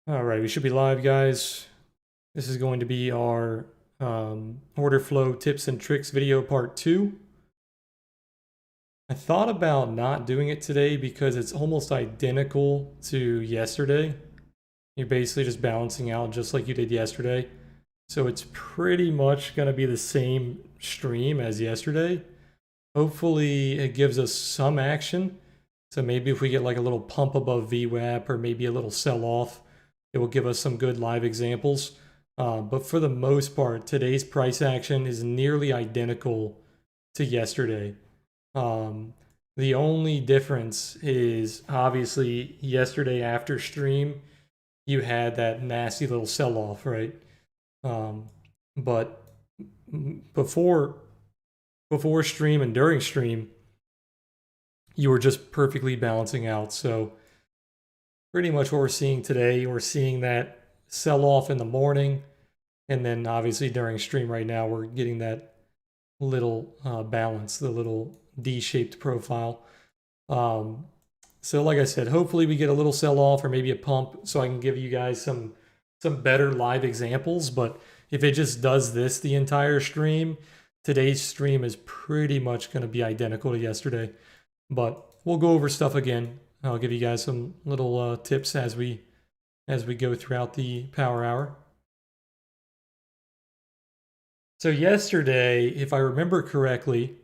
All right, we should be live, guys. This is going to be our order flow tips and tricks video part 2. I thought about not doing it today because it's almost identical to yesterday. You're basically just balancing out just like you did yesterday. So it's pretty much going to be the same stream as yesterday. Hopefully it gives us some action. So maybe if we get like a little pump above VWAP or maybe a little sell off, it will give us some good live examples. But for the most part, today's price action is nearly identical to yesterday. The only difference is obviously yesterday after stream, you had that nasty little sell off, right? But before stream and during stream, you were just perfectly balancing out. So pretty much what we're seeing today, we're seeing that sell off in the morning, and then obviously during stream right now, we're getting that little balance, the little D-shaped profile. So like I said, hopefully we get a little sell off or maybe a pump so I can give you guys some better live examples. But if it just does this the entire stream, today's stream is pretty much going to be identical to yesterday. But we'll go over stuff again. I'll give you guys some little tips as we go throughout the power hour. So yesterday, if I remember correctly,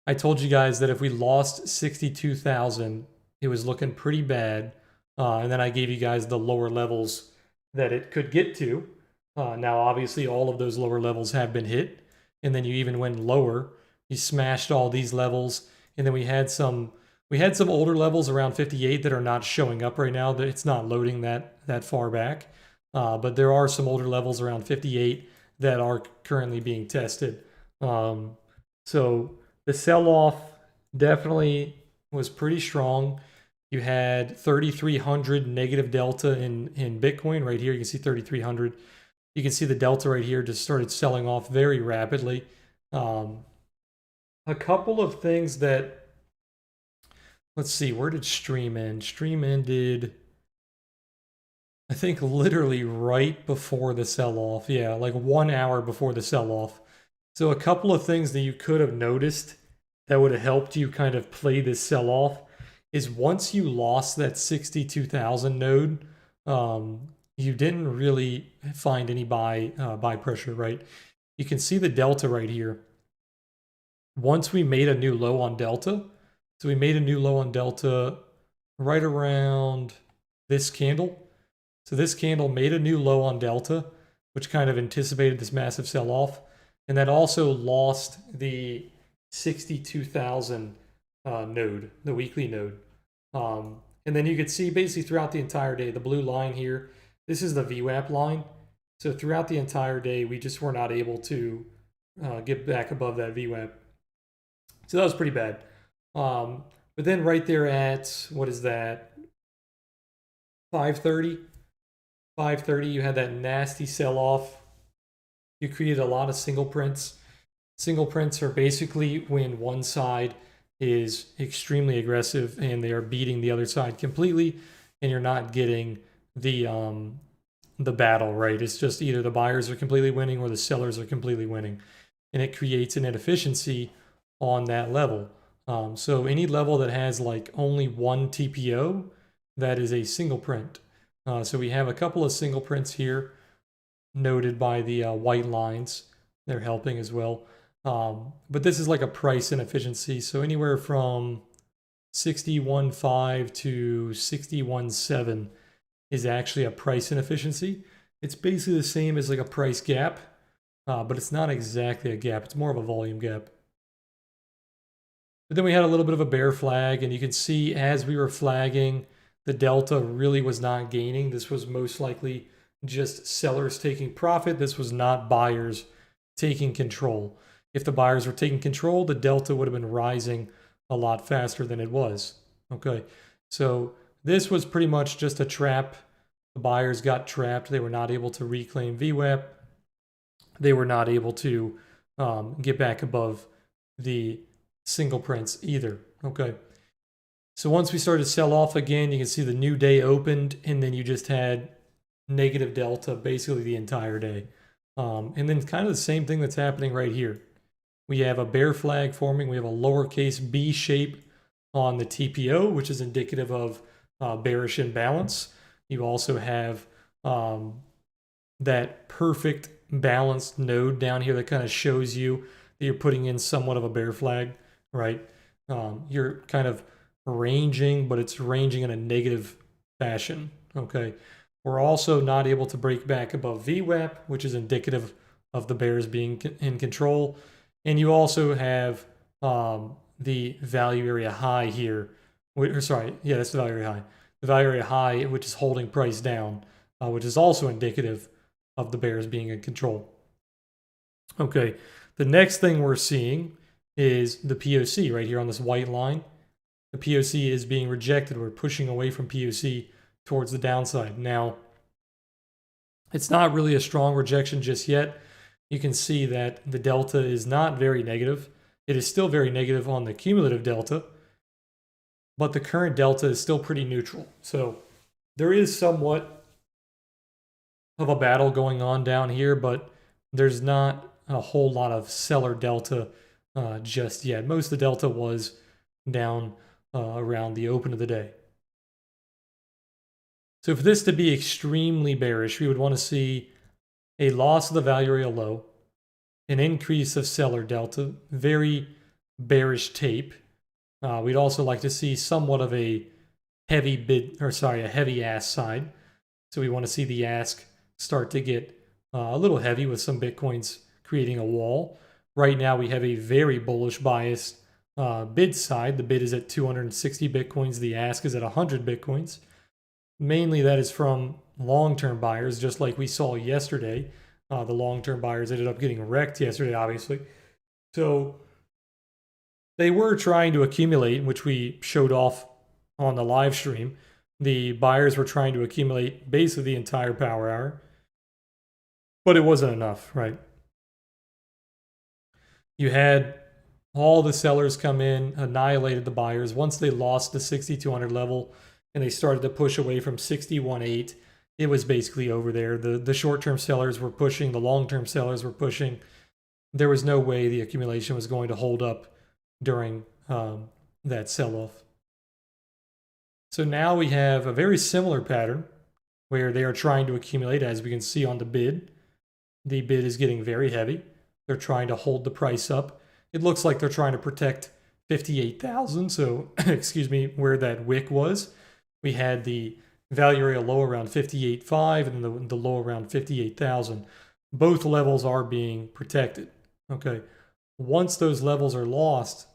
I told you guys that if we lost 62,000, it was looking pretty bad. And then I gave you guys the lower levels that it could get to. Now, obviously, all of those lower levels have been hit. And then you even went lower. You smashed all these levels. And then we had some older levels around 58 that are not showing up right now. It's not loading that far back. But there are some older levels around 58 that are currently being tested. So the sell-off definitely was pretty strong. You had 3,300 negative delta in Bitcoin right here. You can see 3,300. You can see the delta right here just started selling off very rapidly. A couple of things that, let's see, where did stream end? Stream ended, I think, literally right before the sell-off. Yeah, like 1 hour before the sell-off. So a couple of things that you could have noticed that would have helped you kind of play this sell-off is once you lost that 62,000 node, you didn't really find any buy pressure, right? You can see the delta right here. Once we made a new low on delta, so we made a new low on delta right around this candle. So this candle made a new low on delta, which kind of anticipated this massive sell-off. And that also lost the 62,000 node, the weekly node. And then you could see basically throughout the entire day, the blue line here, this is the VWAP line. So throughout the entire day, we just were not able to get back above that VWAP. So that was pretty bad. But then right there at, what is that, 5:30? 5:30, you had that nasty sell-off. You created a lot of single prints. Single prints are basically when one side is extremely aggressive and they are beating the other side completely, and you're not getting the battle, right? It's just either the buyers are completely winning or the sellers are completely winning, and it creates an inefficiency on that level. So any level that has like only one TPO, that is a single print. So we have a couple of single prints here noted by the white lines. They're helping as well. But this is like a price inefficiency. So anywhere from 61.5 to 61.7 is actually a price inefficiency. It's basically the same as like a price gap, but it's not exactly a gap. It's more of a volume gap. But then we had a little bit of a bear flag, and you can see as we were flagging, the delta really was not gaining. This was most likely just sellers taking profit. This was not buyers taking control. If the buyers were taking control, the delta would have been rising a lot faster than it was. Okay, so this was pretty much just a trap. The buyers got trapped. They were not able to reclaim VWAP. They were not able to get back above the single prints either. Okay, So once we started to sell off again, you can see the new day opened, and then you just had negative delta basically the entire day. And then kind of the same thing that's happening right here. We have a bear flag forming. We have a lowercase b shape on the TPO, which is indicative of bearish imbalance. You also have that perfect balanced node down here that kind of shows you that you're putting in somewhat of a bear flag, right? You're kind of ranging, but it's ranging in a negative fashion, okay? We're also not able to break back above VWAP, which is indicative of the bears being in control. And you also have the value area high here. Sorry, yeah, that's the value area high. The value area high, which is holding price down, which is also indicative of the bears being in control. Okay, the next thing we're seeing is the POC right here on this white line. The POC is being rejected. We're pushing away from POC towards the downside. Now, it's not really a strong rejection just yet. You can see that the delta is not very negative. It is still very negative on the cumulative delta, but the current delta is still pretty neutral. So there is somewhat of a battle going on down here, but there's not a whole lot of seller delta just yet. Most of the delta was down around the open of the day. So for this to be extremely bearish, we would want to see a loss of the value area low, an increase of seller delta, very bearish tape. We'd also like to see somewhat of a heavy bid, or sorry, a heavy ask side. So we want to see the ask start to get a little heavy with some Bitcoins creating a wall. Right now we have a very bullish biased bid side. The bid is at 260 Bitcoins. The ask is at 100 Bitcoins. Mainly that is from long-term buyers, just like we saw yesterday. The long-term buyers ended up getting wrecked yesterday, obviously. So they were trying to accumulate, which we showed off on the live stream. The buyers were trying to accumulate basically the entire power hour, but it wasn't enough, right? You had all the sellers come in, annihilated the buyers. Once they lost the 6,200 level and they started to push away from 61.8, it was basically over there. The short-term sellers were pushing, the long-term sellers were pushing. There was no way the accumulation was going to hold up during that sell-off. So now we have a very similar pattern where they are trying to accumulate, as we can see on the bid. The bid is getting very heavy. They're trying to hold the price up. It looks like they're trying to protect 58,000. So, excuse me, where that wick was. We had the value area low around 58.5 and then the low around 58,000. Both levels are being protected. Okay. Once those levels are lost,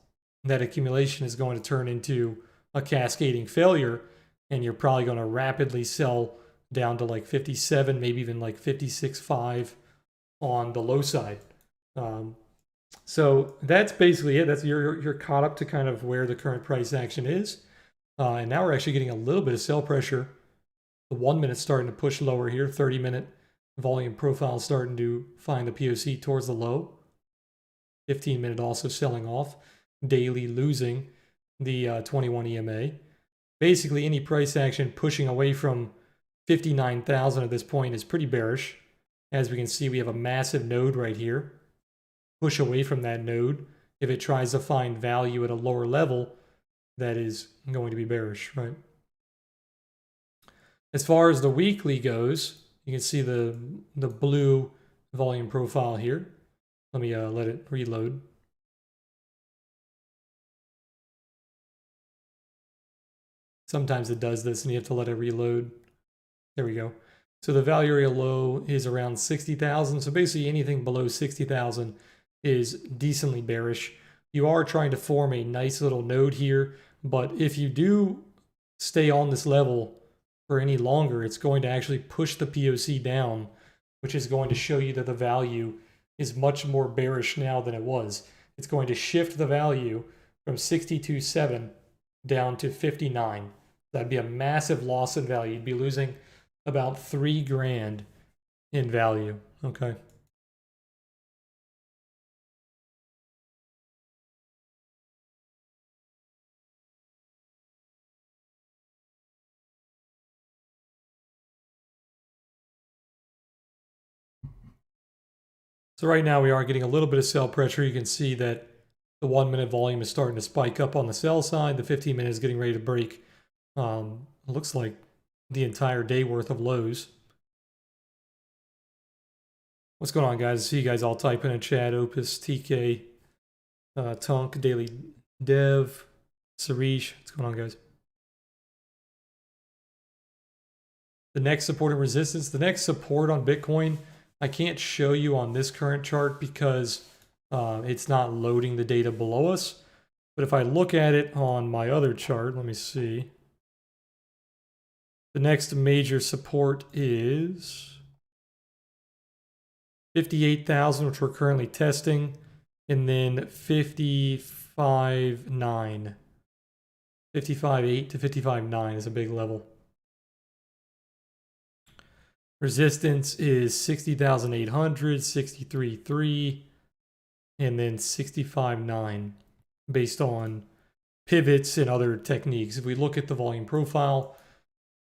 that accumulation is going to turn into a cascading failure, and you're probably going to rapidly sell down to like 57, maybe even like 56.5 on the low side. So that's basically it. That's you're caught up to kind of where the current price action is. And now we're actually getting a little bit of sell pressure. The 1 minute starting to push lower here. 30-minute volume profile starting to find the POC towards the low. 15-minute also selling off. Daily losing the 21 EMA. Basically, any price action pushing away from 59,000 at this point is pretty bearish. As we can see, we have a massive node right here. Push away from that node. If it tries to find value at a lower level, that is going to be bearish, right? As far as the weekly goes, you can see the blue volume profile here. Let me let it reload. Sometimes it does this and you have to let it reload. There we go. So the value area low is around 60,000. So basically anything below 60,000 is decently bearish. You are trying to form a nice little node here, but if you do stay on this level for any longer, it's going to actually push the POC down, which is going to show you that the value is much more bearish now than it was. It's going to shift the value from 62.7 down to 59. That'd be a massive loss in value. You'd be losing about $3,000 in value, okay? So right now we are getting a little bit of sell pressure. You can see that the 1 minute volume is starting to spike up on the sell side. The 15 minute is getting ready to break. Looks like the entire day worth of lows. What's going on, guys? I see you guys all typing in chat. Opus, TK, Tunk, Daily Dev, Sarish. What's going on, guys? The next support and resistance. The next support on Bitcoin, I can't show you on this current chart because it's not loading the data below us. But if I look at it on my other chart, let me see. The next major support is 58,000, which we're currently testing, and then 55.9. 55.8 to 55.9 is a big level. Resistance is 60,800, 63.3, and then 65.9 based on pivots and other techniques. If we look at the volume profile,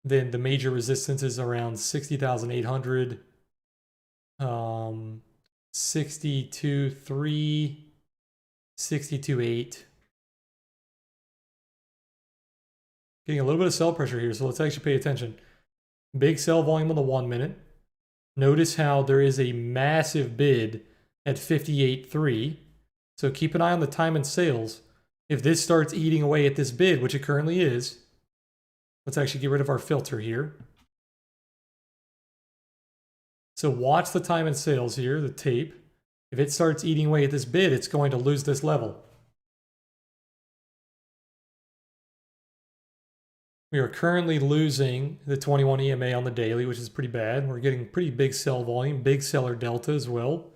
then the major resistance is around 60,800, 62.3, 62.8. Getting a little bit of sell pressure here, so let's actually pay attention. Big sell volume on the 1 minute. Notice how there is a massive bid at 58.3. So keep an eye on the time and sales. If this starts eating away at this bid, which it currently is, let's actually get rid of our filter here. So watch the time and sales here, the tape. If it starts eating away at this bid, it's going to lose this level. We are currently losing the 21 EMA on the daily, which is pretty bad. We're getting pretty big sell volume, big seller delta as well.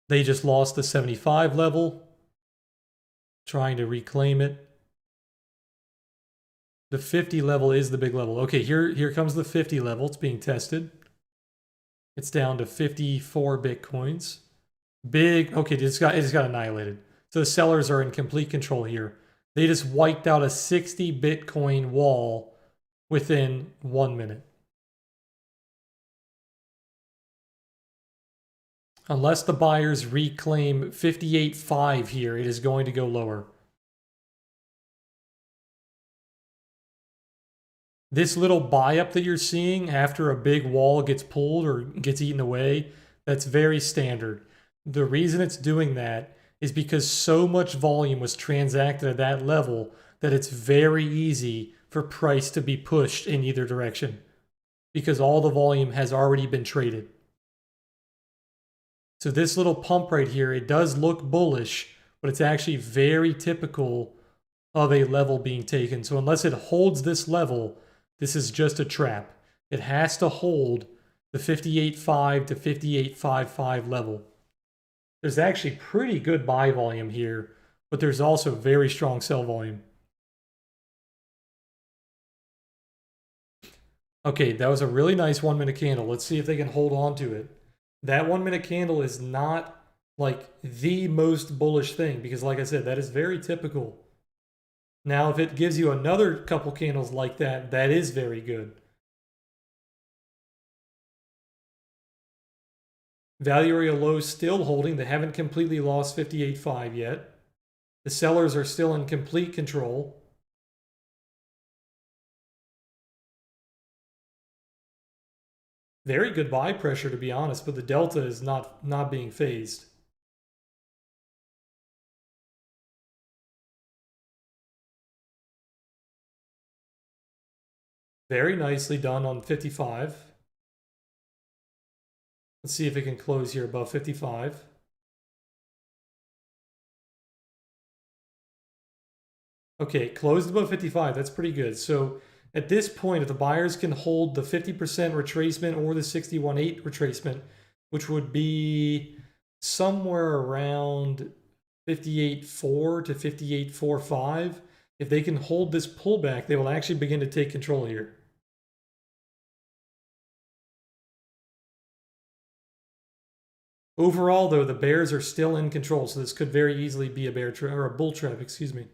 They just lost the 75 level, trying to reclaim it. The 50 level is the big level. Okay, here comes the 50 level. It's being tested. It's down to 54 Bitcoins. Big, okay, it just got annihilated. So the sellers are in complete control here. They just wiped out a 60 Bitcoin wall within 1 minute. Unless the buyers reclaim 58.5 here, it is going to go lower. This little buy up that you're seeing after a big wall gets pulled or gets eaten away, that's very standard. The reason it's doing that is because so much volume was transacted at that level that it's very easy for price to be pushed in either direction because all the volume has already been traded. So this little pump right here, it does look bullish, but it's actually very typical of a level being taken. So unless it holds this level, this is just a trap. It has to hold the 58.5 to 58.55 level. There's actually pretty good buy volume here, but there's also very strong sell volume. Okay, that was a really nice 1 minute candle. Let's see if they can hold on to it. That 1 minute candle is not like the most bullish thing because like I said, that is very typical. Now, if it gives you another couple candles like that, that is very good. Value area low still holding. They haven't completely lost 58.5 yet. The sellers are still in complete control. Very good buy pressure, to be honest, but the delta is not being phased. Very nicely done on 55. Let's see if it can close here above 55. Okay, closed above 55. That's pretty good. So at this point, if the buyers can hold the 50% retracement or the 61.8 retracement, which would be somewhere around 58.4 to 58.45, if they can hold this pullback, they will actually begin to take control here. Overall, though, the bears are still in control, so this could very easily be a bear trap or a bull trap, excuse me.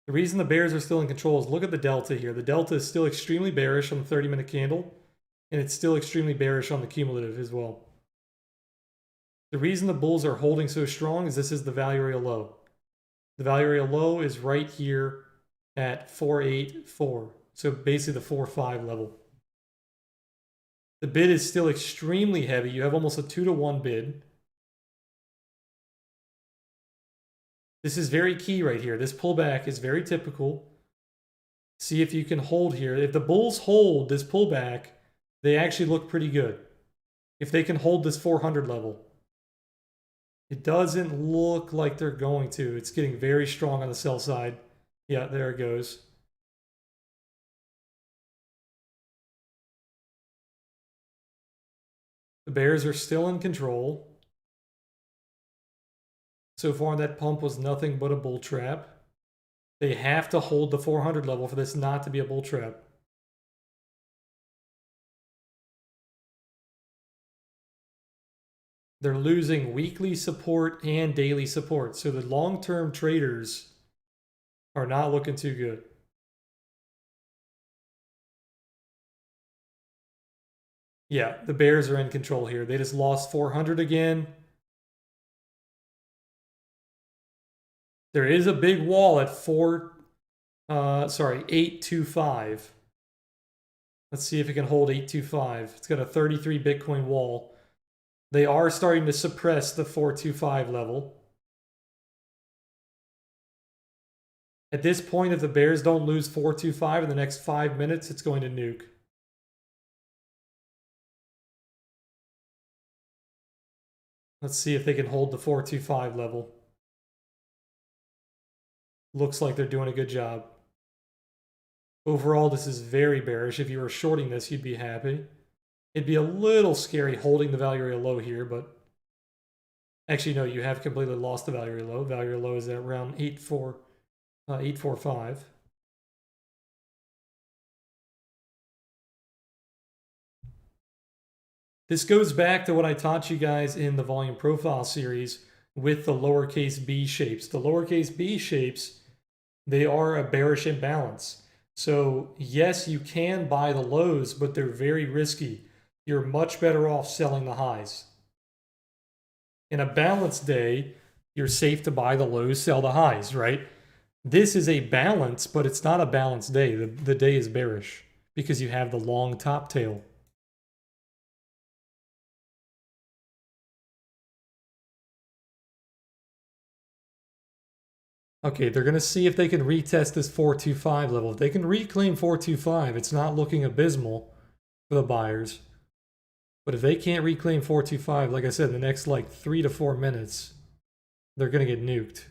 The reason the bears are still in control is look at the delta here. The delta is still extremely bearish on the 30-minute candle, and it's still extremely bearish on the cumulative as well. The reason the bulls are holding so strong is this is the value area low. The value area low is right here at 484. So basically the 4.5 level. The bid is still extremely heavy. You have almost a 2-to-1 bid. This is very key right here. This pullback is very typical. See if you can hold here. If the bulls hold this pullback, they actually look pretty good. If they can hold this 400 level. It doesn't look like they're going to. It's getting very strong on the sell side. Yeah, there it goes. The bears are still in control. So far, that pump was nothing but a bull trap. They have to hold the 400 level for this not to be a bull trap. They're losing weekly support and daily support. So the long-term traders are not looking too good. Yeah, the bears are in control here. They just lost 400 again. There is a big wall at 825. Let's see if it can hold 825. It's got a 33 Bitcoin wall. They are starting to suppress the 425 level. At this point, if the bears don't lose 425 in the next 5 minutes, it's going to nuke. Let's see if they can hold the 425 level. Looks like they're doing a good job. Overall, this is very bearish. If you were shorting this, you'd be happy. It'd be a little scary holding the value area low here, but actually, no, you have completely lost the value area low. Value area low is at around 845. This goes back to what I taught you guys in the volume profile series with the lowercase b shapes. The lowercase b shapes, they are a bearish imbalance. So yes, you can buy the lows, but they're very risky. You're much better off selling the highs. In a balanced day, you're safe to buy the lows, sell the highs, right? This is a balance, but it's not a balanced day. The day is bearish because you have the long top tail. Okay, they're going to see if they can retest this 425 level. If they can reclaim 425, it's not looking abysmal for the buyers. But if they can't reclaim 425, like I said, in the next like 3 to 4 minutes, they're going to get nuked.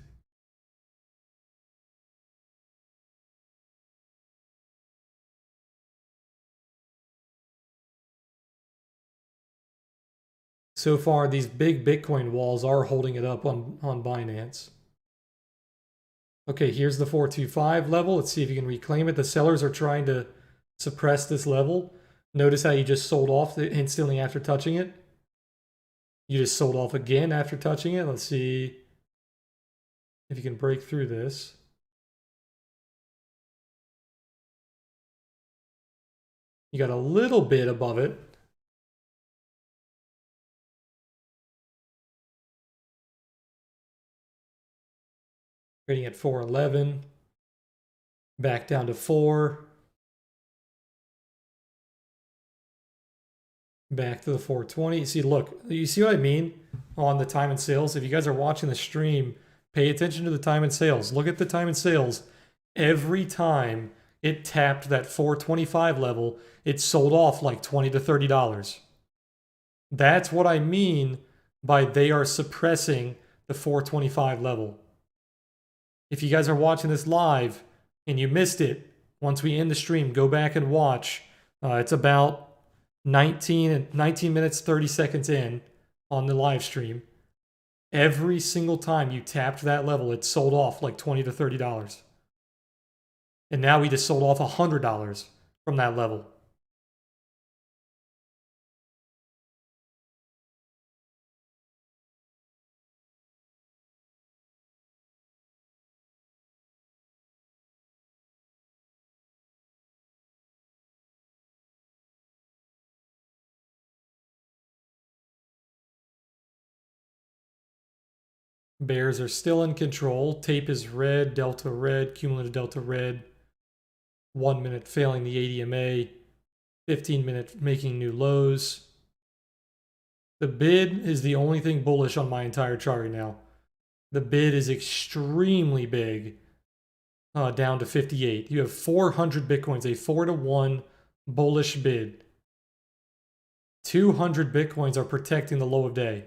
So far, these big Bitcoin walls are holding it up on Binance. Okay, here's the 425 level. Let's see if you can reclaim it. The sellers are trying to suppress this level. Notice how you just sold off instantly after touching it. You just sold off again after touching it. Let's see if you can break through this. You got a little bit above it. Trading at 411. Back down to 4. Back to the 420. See, look, you see what I mean on the time and sales? If you guys are watching the stream, pay attention to the time and sales. Look at the time and sales. Every time it tapped that 425 level, it sold off like $20 to $30. That's what I mean by they are suppressing the 425 level. If you guys are watching this live and you missed it, once we end the stream, go back and watch. It's about 19 minutes, 30 seconds in on the live stream. Every single time you tapped that level, it sold off like $20 to $30. And now we just sold off $100 from that level. Bears are still in control. Tape is red, delta red, cumulative delta red. 1 minute failing the ADMA. 15 minute making new lows. The bid is the only thing bullish on my entire chart right now. The bid is extremely big, down to 58. You have 400 Bitcoins, a 4-to-1 bullish bid. 200 Bitcoins are protecting the low of day.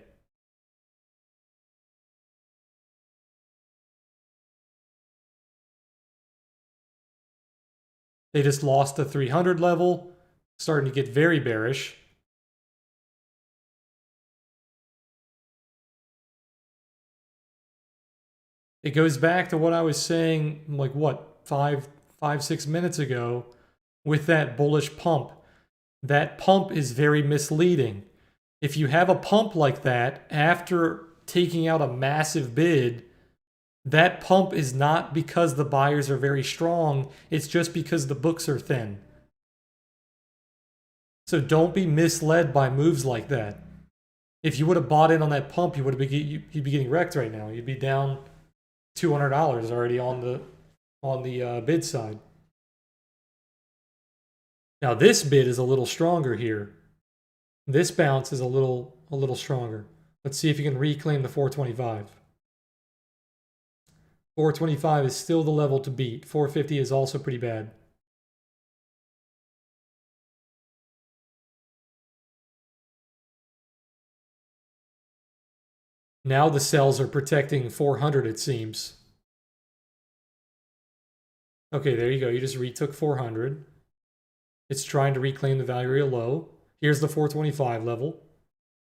They just lost the 300 level, starting to get very bearish. It goes back to what I was saying, like what, 6 minutes ago with that bullish pump. That pump is very misleading. If you have a pump like that after taking out a massive bid, that pump is not because the buyers are very strong. It's just because the books are thin. So don't be misled by moves like that. If you would have bought in on that pump, you'd be getting wrecked right now. You'd be down $200 already on the bid side. Now this bid is a little stronger here. This bounce is a little stronger. Let's see if you can reclaim the 425. 425 is still the level to beat. 450 is also pretty bad. Now the sells are protecting 400, it seems. Okay, there you go. You just retook 400. It's trying to reclaim the value area low. Here's the 425 level.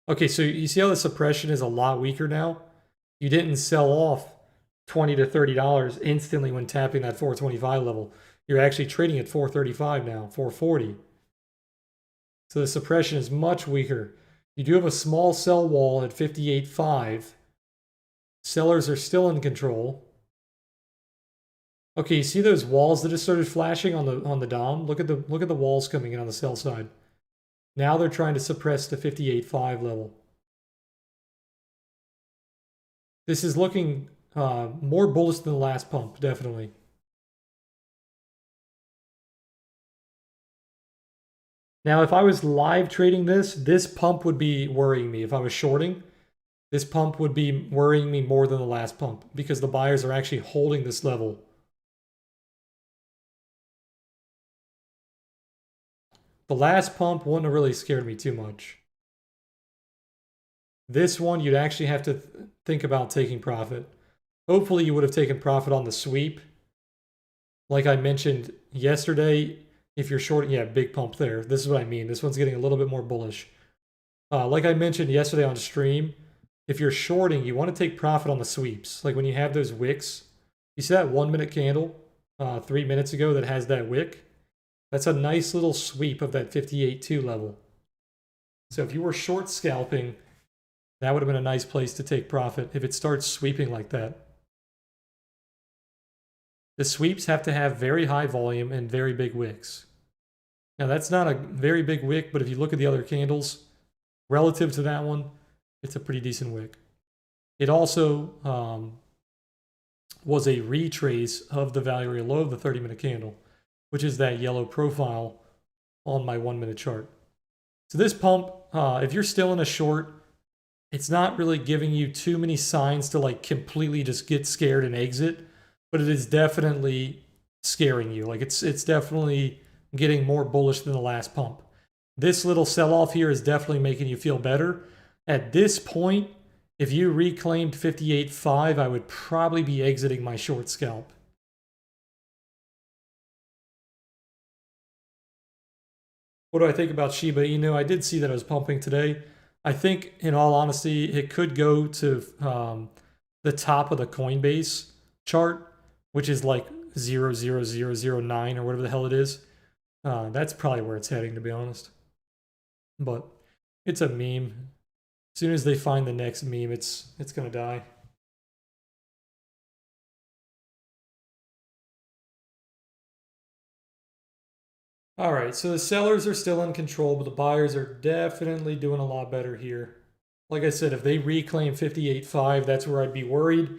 Okay, so you see how the suppression is a lot weaker now? You didn't sell off $20 to $30 instantly when tapping that 425 level. You're actually trading at 435 now, 440. So the suppression is much weaker. You do have a small sell wall at 58.5. Sellers are still in control. Okay, you see those walls that just started flashing on the DOM? Look at the walls coming in on the sell side. Now they're trying to suppress the 58.5 level. This is looking more bullish than the last pump, definitely. Now, if I was live trading this pump would be worrying me. If I was shorting, this pump would be worrying me more than the last pump because the buyers are actually holding this level. The last pump wouldn't have really scared me too much. This one, you'd actually have to think about taking profit. Hopefully, you would have taken profit on the sweep. Like I mentioned yesterday, if you're shorting, yeah, big pump there. This is what I mean. This one's getting a little bit more bullish. Like I mentioned yesterday on stream, if you're shorting, you want to take profit on the sweeps. Like when you have those wicks. You see that 1 minute candle 3 minutes ago that has that wick? That's a nice little sweep of that 58.2 level. So if you were short scalping, that would have been a nice place to take profit if it starts sweeping like that. The sweeps have to have very high volume and very big wicks. Now that's not a very big wick, but if you look at the other candles, relative to that one, it's a pretty decent wick. It also was a retrace of the value area low of the 30-minute candle, which is that yellow profile on my 1 minute chart. So this pump, if you're still in a short, it's not really giving you too many signs to like completely just get scared and exit, but it is definitely scaring you. Like it's definitely getting more bullish than the last pump. This little sell-off here is definitely making you feel better. At this point, if you reclaimed 58.5, I would probably be exiting my short scalp. What do I think about Shiba Inu? I did see that it was pumping today. I think, in all honesty, it could go to the top of the Coinbase chart, which is like 0.00009 or whatever the hell it is. That's probably where it's heading, to be honest. But it's a meme. As soon as they find the next meme, it's gonna die. All right, so the sellers are still in control, but the buyers are definitely doing a lot better here. Like I said, if they reclaim 58.5, that's where I'd be worried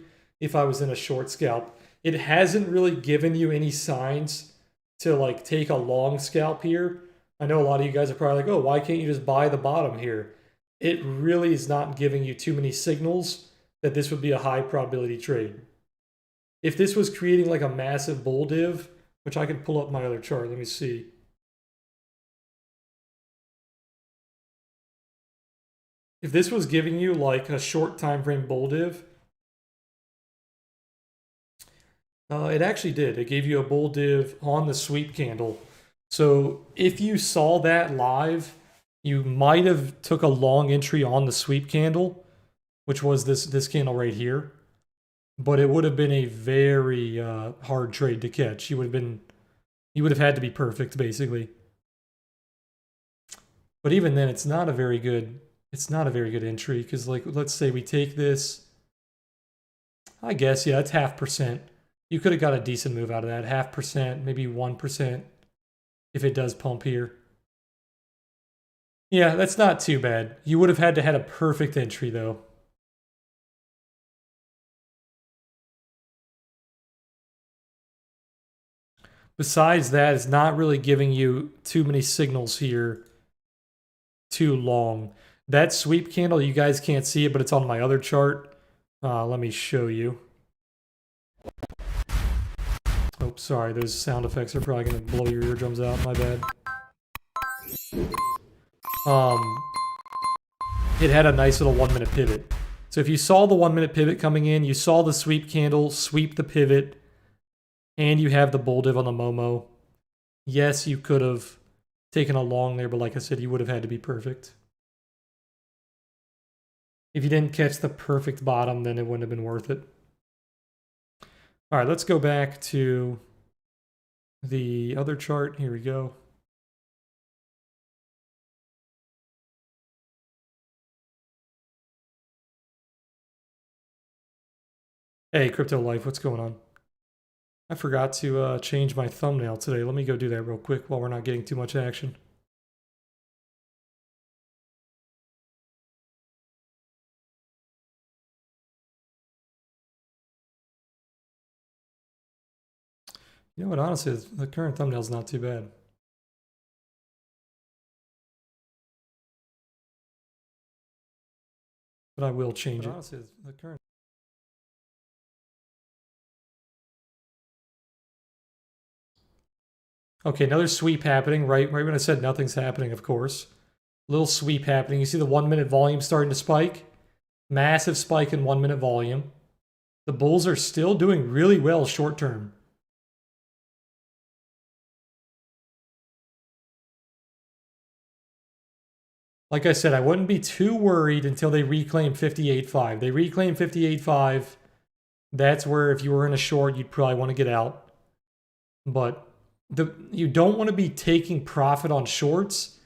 if I was in a short scalp. It hasn't really given you any signs to like take a long scalp here. I know a lot of you guys are probably like, oh, why can't you just buy the bottom here? It really is not giving you too many signals that this would be a high probability trade. If this was creating like a massive bull div, which I can pull up my other chart, let me see. If this was giving you like a short time frame bull div, it actually did. It gave you a bull div on the sweep candle. So if you saw that live, you might have took a long entry on the sweep candle, which was this candle right here. But it would have been a very hard trade to catch. You would have had to be perfect basically. But even then, it's not a very good entry because like let's say we take this. I guess yeah, it's 0.5%. You could have got a decent move out of that. 0.5%, maybe 1% if it does pump here. Yeah, that's not too bad. You would have had to had a perfect entry though. Besides that, it's not really giving you too many signals here too long. That sweep candle, you guys can't see it, but it's on my other chart. Let me show you. Oh, sorry, those sound effects are probably going to blow your eardrums out. My bad. It had a nice little 1 minute pivot. So if you saw the 1 minute pivot coming in, you saw the sweep candle, sweep the pivot, and you have the bull div on the Momo. Yes, you could have taken a long there, but like I said, you would have had to be perfect. If you didn't catch the perfect bottom, then it wouldn't have been worth it. All right, let's go back to the other chart. Here we go. Hey, Crypto Life, what's going on? I forgot to change my thumbnail today. Let me go do that real quick while we're not getting too much action. You know what, honestly, the current thumbnail is not too bad. But I will change it. Honestly, the current... Okay, another sweep happening, right when I said nothing's happening, of course. Little sweep happening. You see the 1 minute volume starting to spike? Massive spike in 1 minute volume. The bulls are still doing really well short term. Like I said, I wouldn't be too worried until they reclaim 58.5. They reclaim 58.5. That's where if you were in a short, you'd probably want to get out. But you don't want to be taking profit on shorts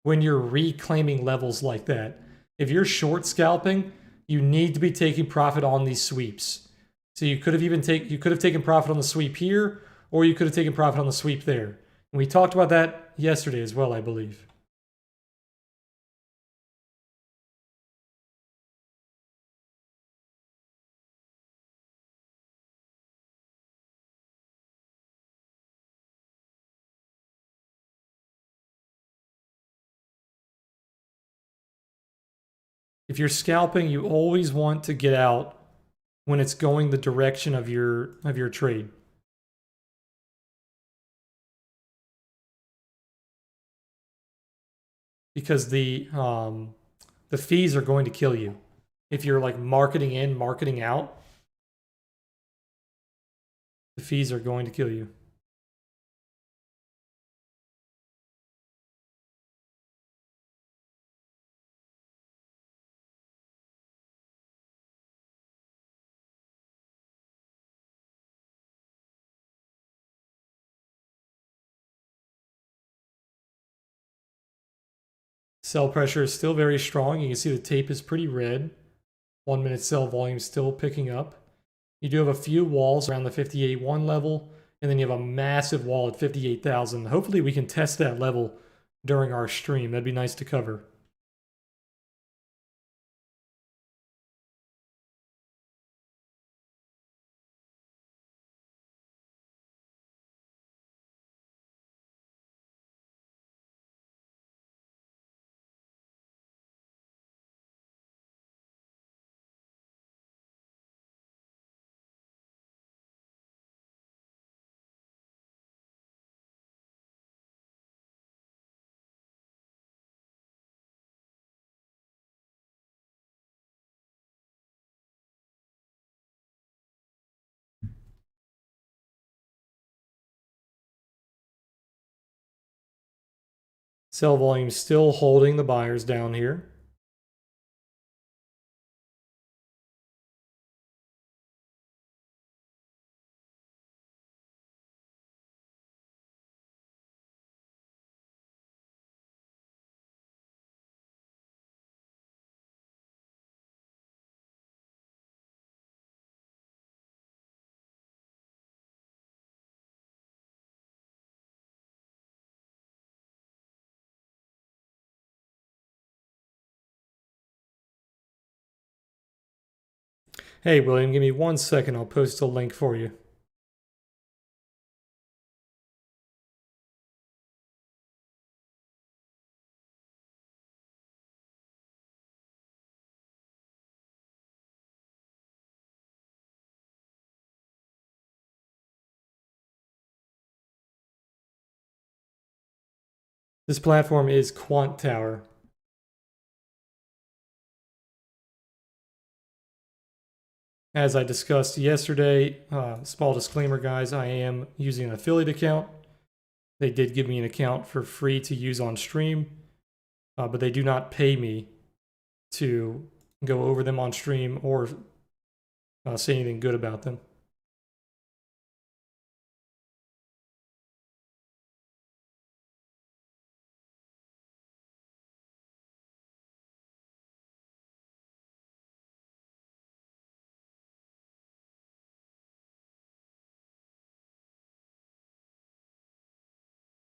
when you're reclaiming levels like that. If you're short scalping, you need to be taking profit on these sweeps. So you could have taken profit on the sweep here, or you could have taken profit on the sweep there. And we talked about that yesterday as well, I believe. If you're scalping, you always want to get out when it's going the direction of your trade. Because the fees are going to kill you. If you're like marketing in, marketing out, the fees are going to kill you. Sell pressure is still very strong. You can see the tape is pretty red. 1 minute sell volume still picking up. You do have a few walls around the 58.1 level, and then you have a massive wall at 58,000. Hopefully we can test that level during our stream. That'd be nice to cover. Sell volume still holding the buyers down here. Hey, William, give me 1 second. I'll post a link for you. This platform is QuanTower. As I discussed yesterday, small disclaimer, guys, I am using an affiliate account. They did give me an account for free to use on stream, but they do not pay me to go over them on stream or say anything good about them.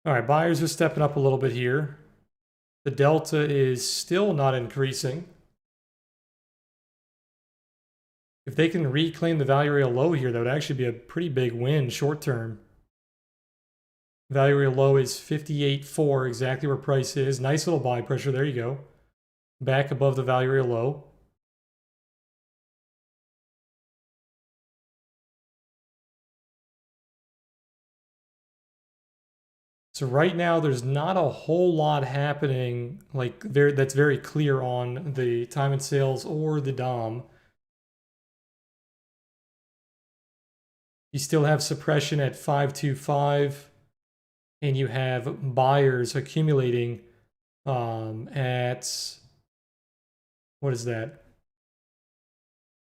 All right, buyers are stepping up a little bit here. The delta is still not increasing. If they can reclaim the value area low here, that would actually be a pretty big win short term. Value area low is 58.4, exactly where price is. Nice little buy pressure. There you go. Back above the value area low. So right now, there's not a whole lot happening that's very clear on the time and sales or the DOM. You still have suppression at 525, and you have buyers accumulating at, what is that?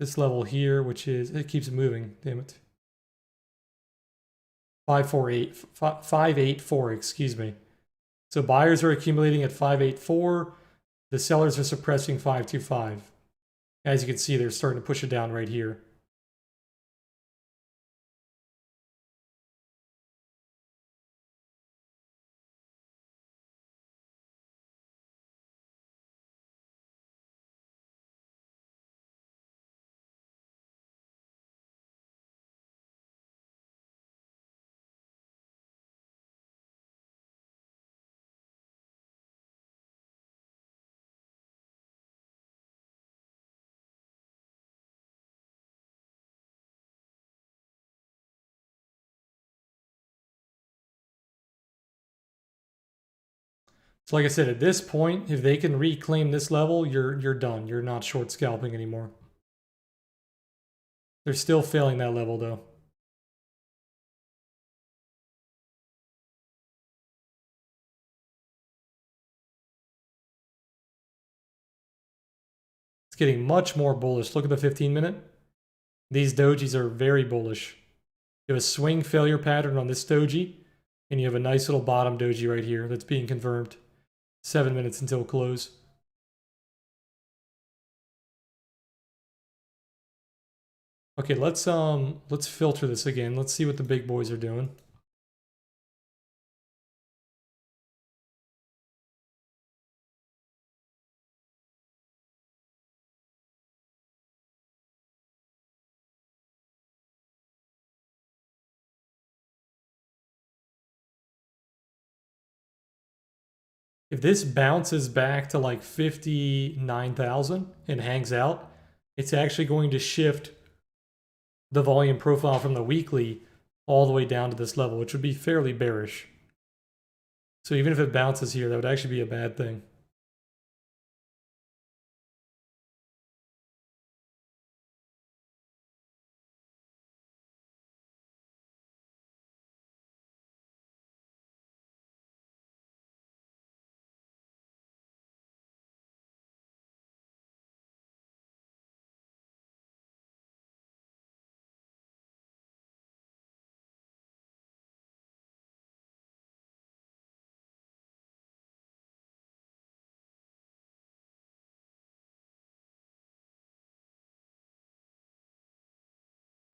This level here, which is, it keeps moving, damn it. 584, excuse me. So buyers are accumulating at 584. The sellers are suppressing 525. As you can see, they're starting to push it down right here. So like I said, at this point, if they can reclaim this level, you're done. You're not short scalping anymore. They're still failing that level though. It's getting much more bullish. Look at the 15-minute. These dojis are very bullish. You have a swing failure pattern on this doji, and you have a nice little bottom doji right here that's being confirmed. 7 minutes until close. Okay, let's filter this again. Let's see what the big boys are doing. If this bounces back to like 59,000 and hangs out, it's actually going to shift the volume profile from the weekly all the way down to this level, which would be fairly bearish. So even if it bounces here, that would actually be a bad thing.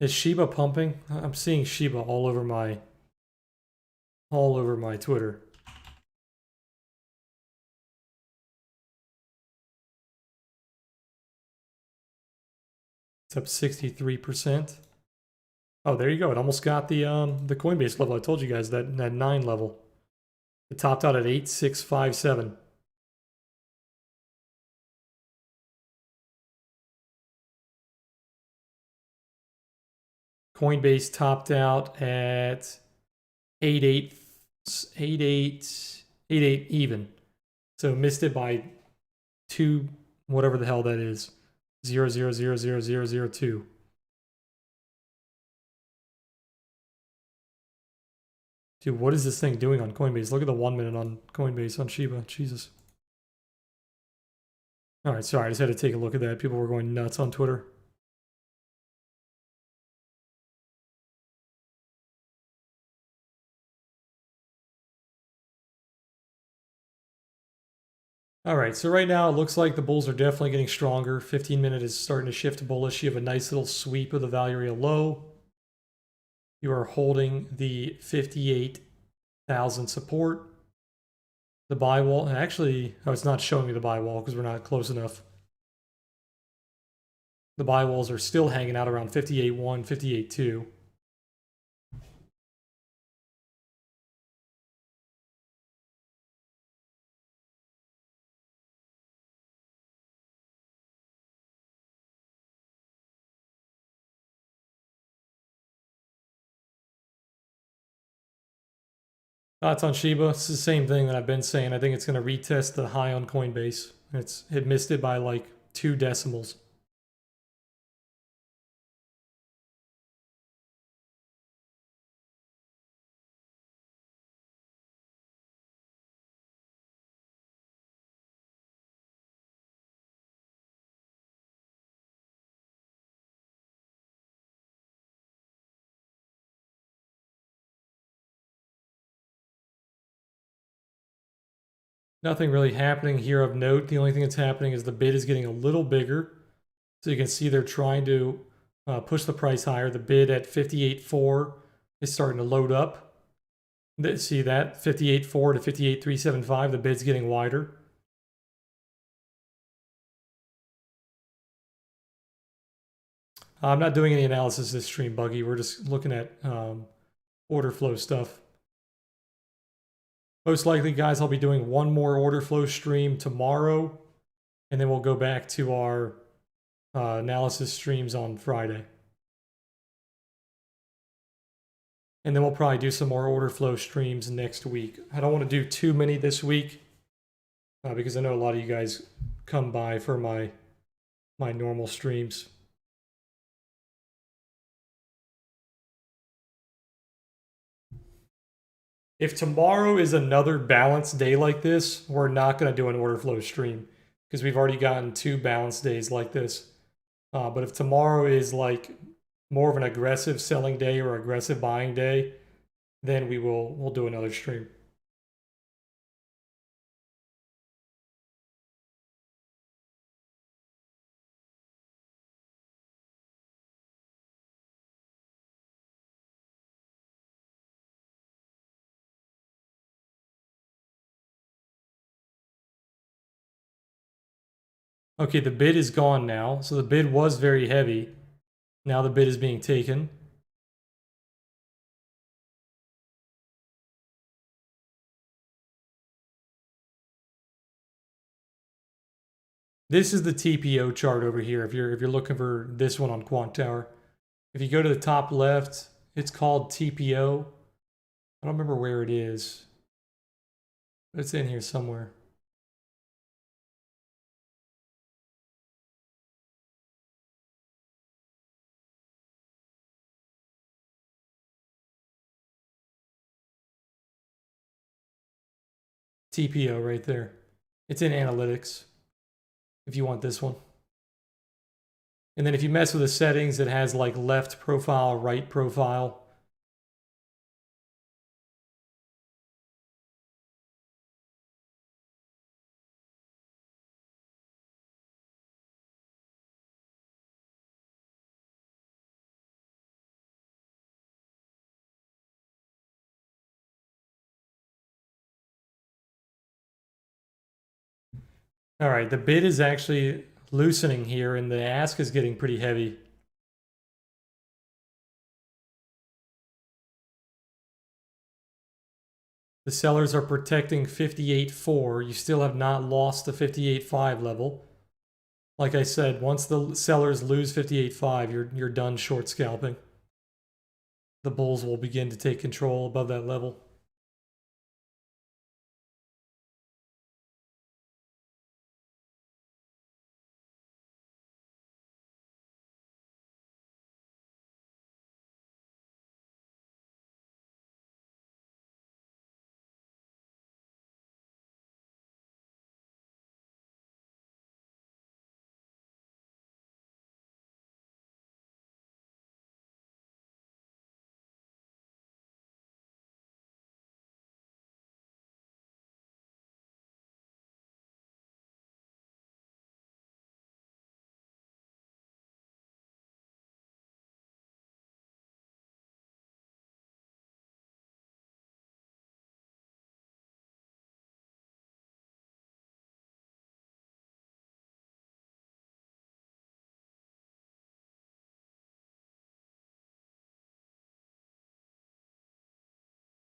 Is Shiba pumping? I'm seeing Shiba all over my Twitter. It's up 63%. Oh, there you go. It almost got the Coinbase level. I told you guys that 9 level. It topped out at 8657. Coinbase topped out at 88 even. So missed it by 2, whatever the hell that is. 0.0000002. Dude, what is this thing doing on Coinbase? Look at the 1 minute on Coinbase on Shiba. Jesus. All right, sorry, I just had to take a look at that. People were going nuts on Twitter. All right, so right now it looks like the bulls are definitely getting stronger. 15-minute is starting to shift bullish. You have a nice little sweep of the value area low. You are holding the 58,000 support. The buy wall, and actually, oh, it's not showing me the buy wall because we're not close enough. The buy walls are still hanging out around 58.1, 58.2. Thoughts on Shiba? It's the same thing that I've been saying. I think it's going to retest the high on Coinbase. It missed it by like 2 decimals. Nothing really happening here of note. The only thing that's happening is the bid is getting a little bigger. So you can see they're trying to push the price higher. The bid at 58.4 is starting to load up. See that? 58.4 to 58.375. The bid's getting wider. I'm not doing any analysis this stream, Buggy. We're just looking at order flow stuff. Most likely, guys, I'll be doing one more order flow stream tomorrow, and then we'll go back to our analysis streams on Friday. And then we'll probably do some more order flow streams next week. I don't want to do too many this week because I know a lot of you guys come by for my normal streams. If tomorrow is another balanced day like this, we're not going to do an order flow stream because we've already gotten 2 balanced days like this. But if tomorrow is like more of an aggressive selling day or aggressive buying day, then we'll do another stream. Okay, the bid is gone now. So the bid was very heavy. Now the bid is being taken. This is the TPO chart over here. If you're looking for this one on QuanTower, if you go to the top left, it's called TPO. I don't remember where it is. It's in here somewhere. TPO right there. It's in analytics if you want this one. And then if you mess with the settings, it has like left profile, right profile. All right, the bid is actually loosening here and the ask is getting pretty heavy. The sellers are protecting 58.4. You still have not lost the 58.5 level. Like I said, once the sellers lose 58.5, you're done short scalping. The bulls will begin to take control above that level.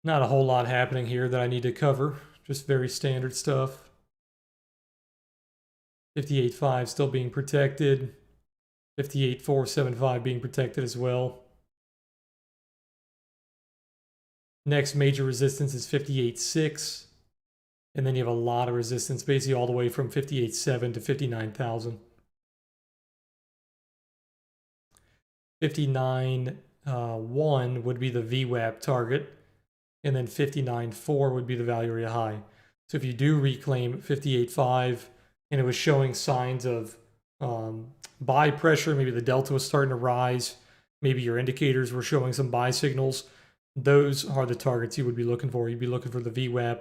Not a whole lot happening here that I need to cover. Just very standard stuff. 58.5 still being protected. 58.475 being protected as well. Next major resistance is 58.6. And then you have a lot of resistance, basically all the way from 58.7 to 59,000. 59.1 would be the VWAP target. And then 59.4 would be the value area high. So if you do reclaim 58.5 and it was showing signs of buy pressure, maybe the delta was starting to rise, maybe your indicators were showing some buy signals, those are the targets you would be looking for. You'd be looking for the VWAP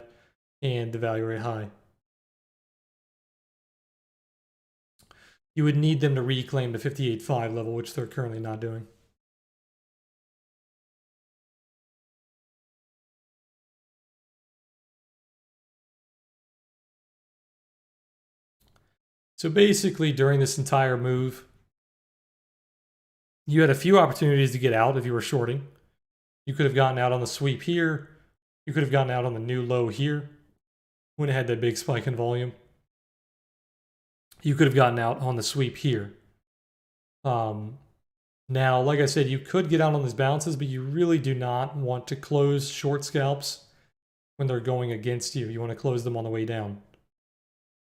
and the value area high. You would need them to reclaim the 58.5 level, which they're currently not doing. So basically, during this entire move, you had a few opportunities to get out if you were shorting. You could have gotten out on the sweep here. You could have gotten out on the new low here when it had that big spike in volume. You could have gotten out on the sweep here. Now, like I said, you could get out on these bounces, but you really do not want to close short scalps when they're going against you. You want to close them on the way down.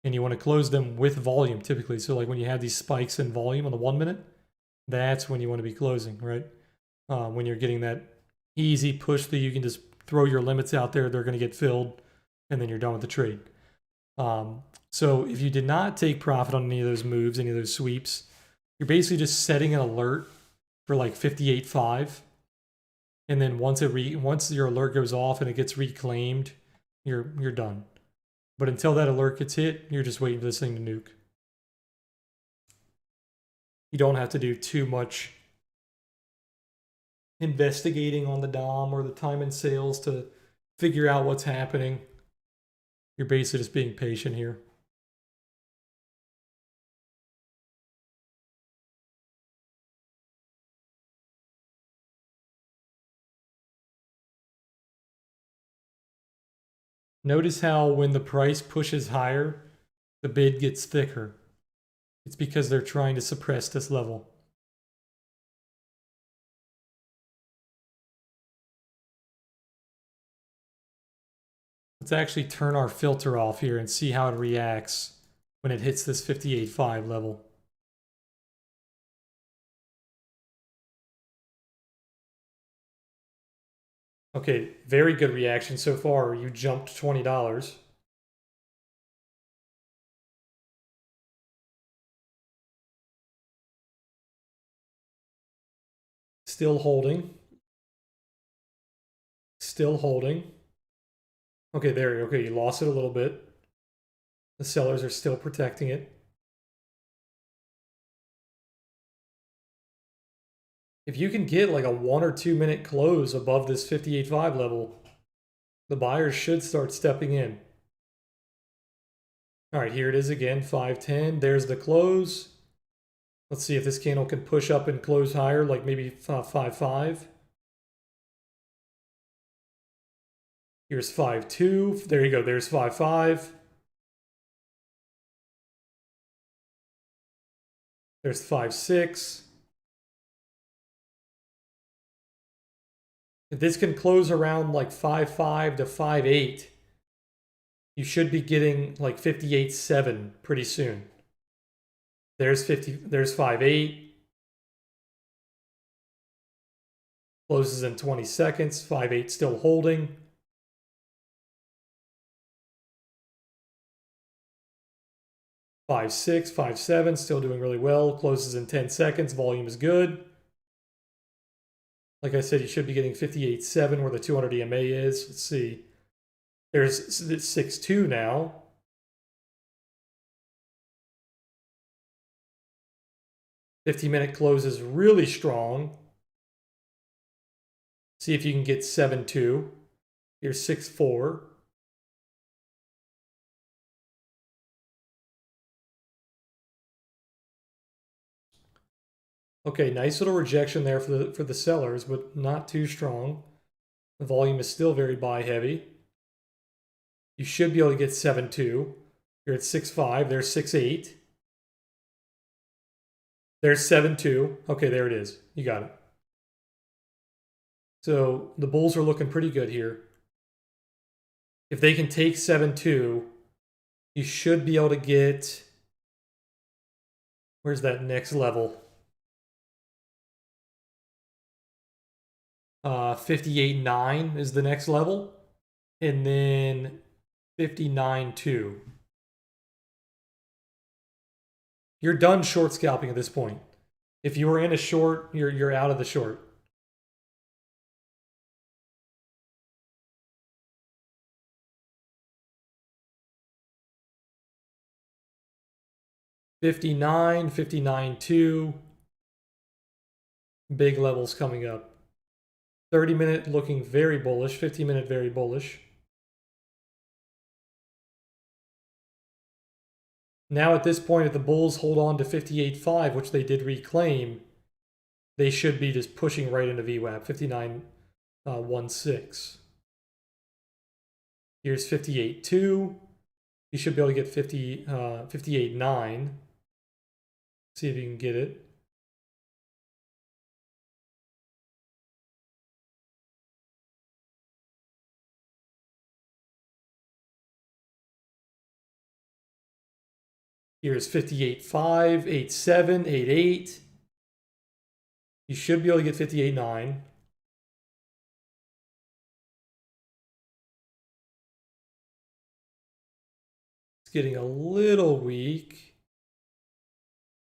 And you want to close them with volume typically. So like when you have these spikes in volume on the 1 minute, that's when you want to be closing, right? When you're getting that easy push that you can just throw your limits out there, they're going to get filled, and then you're done with the trade. So if you did not take profit on any of those moves, any of those sweeps, you're basically just setting an alert for like 58.5. And then once your alert goes off and it gets reclaimed, you're done. But until that alert gets hit, you're just waiting for this thing to nuke. You don't have to do too much investigating on the DOM or the time and sales to figure out what's happening. You're basically just being patient here. Notice how when the price pushes higher, the bid gets thicker. It's because they're trying to suppress this level. Let's actually turn our filter off here and see how it reacts when it hits this 58.5 level. Okay, very good reaction so far. You jumped $20. Still holding. Still holding. Okay, there. Okay, you lost it a little bit. The sellers are still protecting it. If you can get like a 1 or 2 minute close above this 58.5 level, the buyers should start stepping in. All right, here it is again, 510. There's the close. Let's see if this candle can push up and close higher, like maybe 5.5. Here's 5.2. There you go. There's 5.5. There's 5.6. If this can close around like 5.5 to 5.8, you should be getting like 58.7 pretty soon. There's 5.8. Closes in 20 seconds. 5.8 still holding. $5.6, $5.7 still doing really well. Closes in 10 seconds. Volume is good. Like I said, you should be getting 58.7 where the 200 EMA is. Let's see. There's 6.2 now. $50-minute close is really strong. See if you can get 7.2. Here's 6.4. Okay, nice little rejection there for the sellers, but not too strong. The volume is still very buy heavy. You should be able to get 7.2. You're at 6.5. There's 6.8. There's 7.2. Okay, there it is. You got it. So the bulls are looking pretty good here. If they can take 7.2, you should be able to get... Where's that next level? 58.9 is the next level. And then 59.2. You're done short scalping at this point. If you were in a short, you're out of the short. $59.2. Big levels coming up. 30-minute looking very bullish. 15-minute very bullish. Now at this point, if the bulls hold on to 58.5, which they did reclaim, they should be just pushing right into VWAP, 59.16. Here's 58.2. You should be able to get 58.9. See if you can get it. Here's 58.5, 8.7, 8.8. You should be able to get 58.9. It's getting a little weak.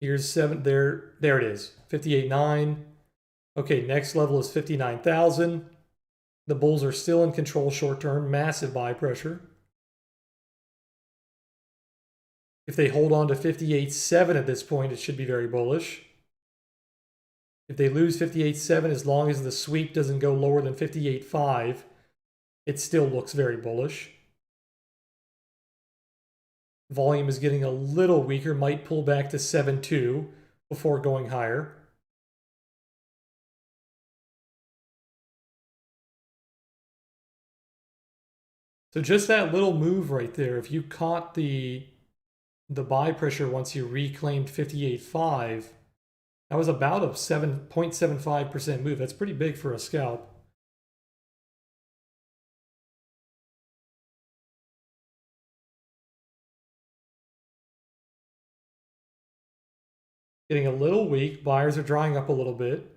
Here's 7, there it is, 58.9. Okay, next level is 59,000. The bulls are still in control short term, massive buy pressure. If they hold on to 58.7 at this point, it should be very bullish. If they lose 58.7, as long as the sweep doesn't go lower than 58.5, it still looks very bullish. Volume is getting a little weaker, might pull back to 7.2 before going higher. So just that little move right there, if you caught the buy pressure once you reclaimed 58.5, that was about a 7.75% move. That's pretty big for a scalp. Getting a little weak. Buyers are drying up a little bit.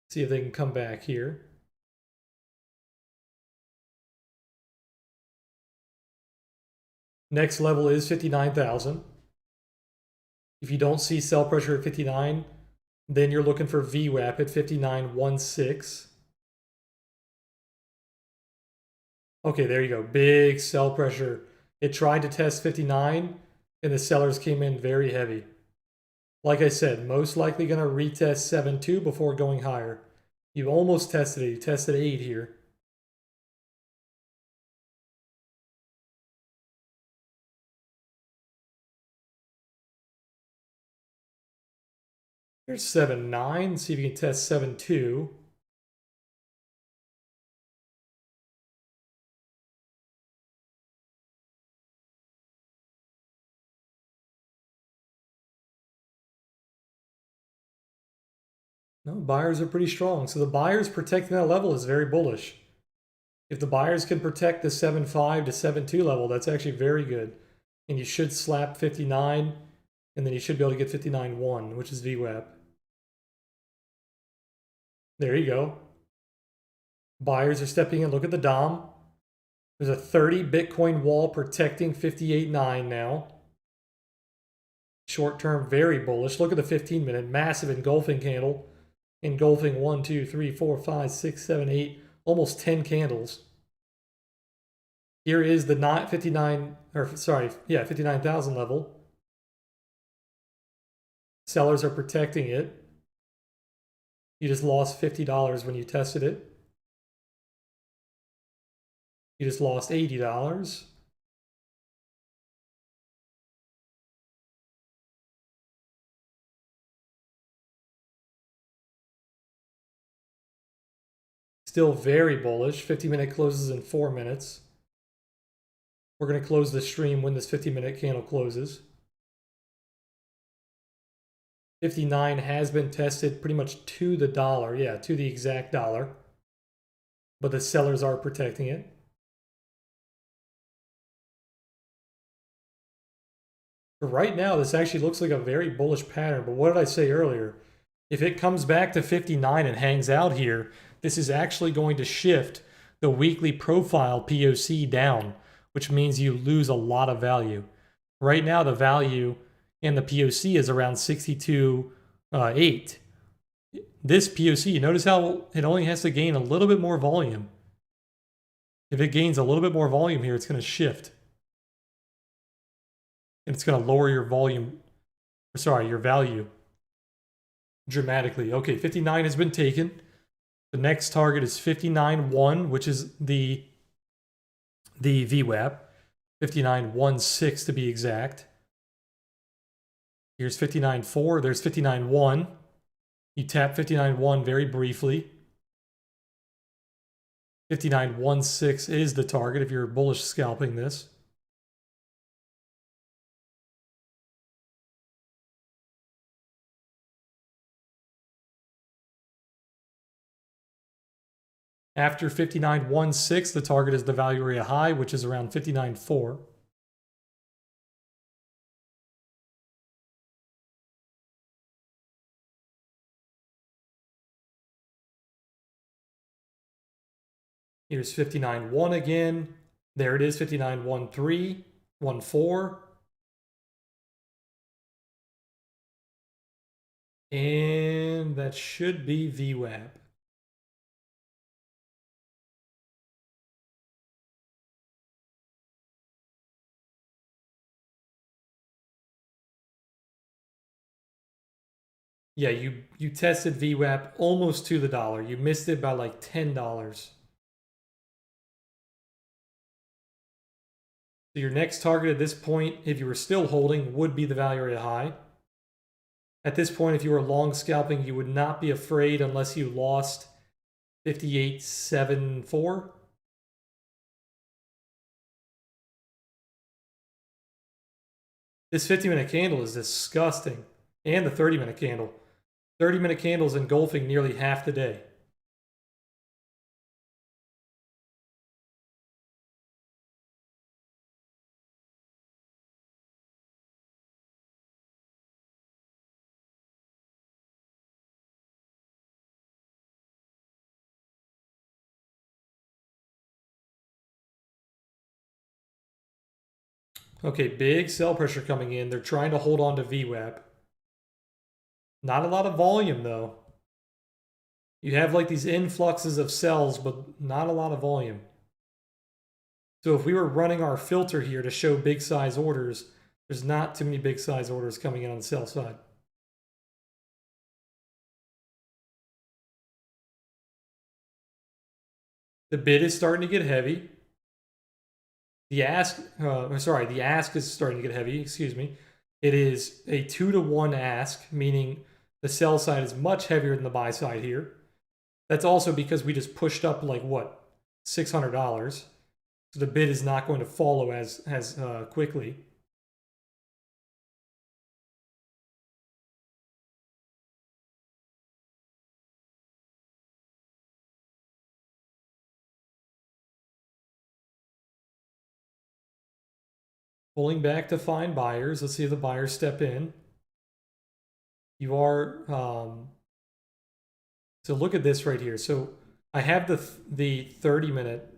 See if they can come back here. Next level is 59,000. If you don't see sell pressure at 59, then you're looking for VWAP at 59.16. Okay, there you go. Big sell pressure. It tried to test 59, and the sellers came in very heavy. Like I said, most likely going to retest 7.2 before going higher. You almost tested it. You tested 8 here. Here's 7.9. See if you can test 7.2. No, buyers are pretty strong. So the buyers protecting that level is very bullish. If the buyers can protect the 7.5 to 7.2 level, that's actually very good. And you should slap 59, and then you should be able to get 59.1, which is VWAP. There you go. Buyers are stepping in. Look at the DOM. There's a 30 Bitcoin wall protecting 58.9 now. Short term, very bullish. Look at the 15-minute, massive engulfing candle. Engulfing 1, 2, 3, 4, 5, 6, 7, 8, almost 10 candles. Here is the 59,000 level. Sellers are protecting it. You just lost $50 when you tested it. You just lost $80. Still very bullish. 50-minute closes in 4 minutes. We're going to close the stream when this 50-minute candle closes. 59 has been tested pretty much to the dollar. Yeah, to the exact dollar. But the sellers are protecting it. But right now, this actually looks like a very bullish pattern. But what did I say earlier? If it comes back to 59 and hangs out here, this is actually going to shift the weekly profile POC down, which means you lose a lot of value. Right now, the value in the POC is around 62.8. This POC, notice how it only has to gain a little bit more volume. If it gains a little bit more volume here, it's going to shift. And it's going to lower your volume, your value dramatically. Okay, 59 has been taken. The next target is 59.1, which is the VWAP. 59.16 to be exact. Here's 59.4. There's 59.1. You tap 59.1 very briefly. 59.16 is the target if you're bullish scalping this. After 59.16, the target is the value area high, which is around 59.4. Here's 59.1 again. There it is, 59.13, 14. And that should be VWAP. Yeah, you tested VWAP almost to the dollar. You missed it by like $10. So your next target at this point, if you were still holding, would be the value area high. At this point, if you were long scalping, you would not be afraid unless you lost 58.74. This 50-minute candle is disgusting. And the 30-minute candle. 30-minute candles engulfing nearly half the day. Okay, big sell pressure coming in. They're trying to hold on to VWAP. Not a lot of volume, though. You have like these influxes of sells, but not a lot of volume. So if we were running our filter here to show big size orders, there's not too many big size orders coming in on the sell side. The bid is starting to get heavy. The ask, the ask is starting to get heavy, excuse me. It is a 2-to-1 ask, meaning The sell side is much heavier than the buy side here. That's also because we just pushed up like what, $600. So the bid is not going to follow as quickly. Pulling back to find buyers. Let's see if the buyers step in. You are, so look at this right here. So I have the 30-minute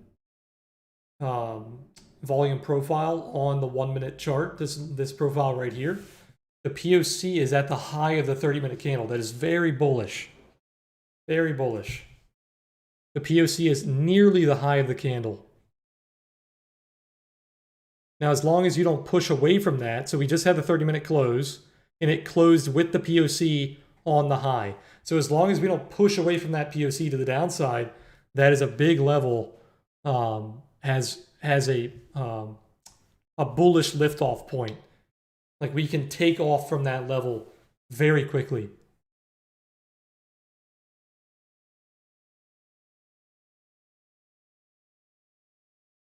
volume profile on the 1-minute chart, this profile right here. The POC is at the high of the 30-minute candle. That is very bullish. Very bullish. The POC is nearly the high of the candle. Now, as long as you don't push away from that, so we just had the 30-minute close, and it closed with the POC on the high. So as long as we don't push away from that POC to the downside, that is a big level, has a bullish liftoff point. Like we can take off from that level very quickly.